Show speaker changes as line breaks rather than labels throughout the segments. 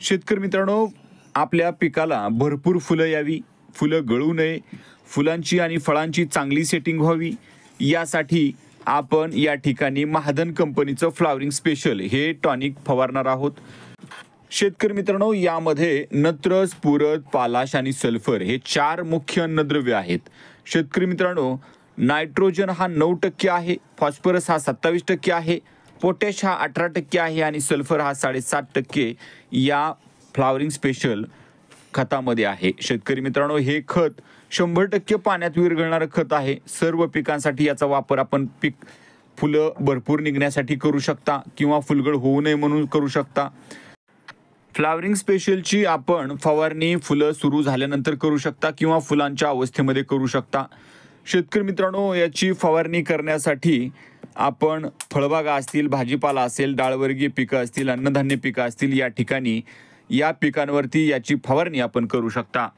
शेतकरी मित्रांनो, आपल्या पिकाला भरपूर फुलं यावी, फुलं गळू नये, फुलांची आणि फळांची चांगली सेटिंग व्हावी यासाठी आपण या ठिकाणी महाधन कंपनीचं फ्लावरिंग स्पेशल हे टॉनिक फवारणार आहोत। शेतकरी मित्रांनो, यामध्ये नत्र, स्फुरद, पालाश आणि सल्फर हे 4 मुख्य अन्नद्रव्य आहेत। शेतकरी मित्रांनो, नायट्रोजन हा 9% आहे, फॉस्फरस हा 27% आहे, पोटॅश हा 18% आहे आणि सल्फर हा 7.5% या फ्लावरिंग स्पेशल खतामध्ये आहे। शेतकरी मित्रांनो, हे खत 100% पाण्यात विरघळणारं खत आहे। सर्व पिकांसाठी याचा वापर आपण फुलं भरपूर निघण्यासाठी करू शकता किंवा फुलगळ होऊ नये म्हणून करू शकता। फ्लावरिंग स्पेशलची आपण फवारणी फुलं सुरू झाल्यानंतर करू शकता किंवा फुलांच्या अवस्थेमध्ये करू शकता। शेतकरी मित्रांनो, याची फवारणी करण्यासाठी आपण फळबागा असतील, भाजीपाला असेल, डाळवर्गीय पिकं असतील, अन्नधान्य पिकं असतील, या ठिकाणी या पिकांवरती याची फवारणी आपण करू शकता।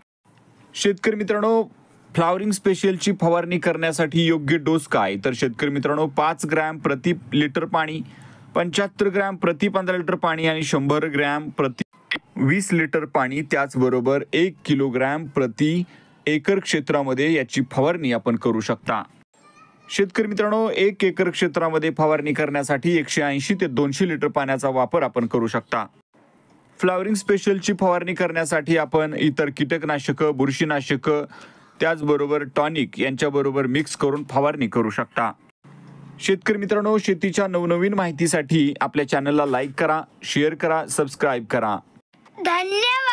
शेतकरी मित्रांनो, फ्लावरिंग स्पेशलची फवारणी करण्यासाठी योग्य डोस काय? तर शेतकरी मित्रांनो, 5 ग्रॅम प्रति लिटर पाणी, 75 ग्रॅम प्रति 15 लिटर पाणी आणि 100 ग्रॅम प्रति 20 लिटर पाणी, त्याचबरोबर 1 किलोग्रॅम प्रति एकर क्षेत्रामध्ये याची फवारणी आपण करू शकता। शेतकरी मित्रांनो, 1 एकर क्षेत्रामध्ये फवारणी करण्यासाठी 180 ते 200 लिटर पाण्याचा वापर आपण करू शकता। फ्लावरिंग स्पेशलची फवारणी करण्यासाठी आपण इतर कीटकनाशक, बुरशीनाशक, त्याचबरोबर टॉनिक यांच्याबरोबर मिक्स करून फवारणी करू शकता। शेतकरी मित्रांनो, शेतीच्या नवनवीन माहितीसाठी आपल्या चॅनलला लाईक करा, शेअर करा, सबस्क्राईब करा।
धन्यवाद।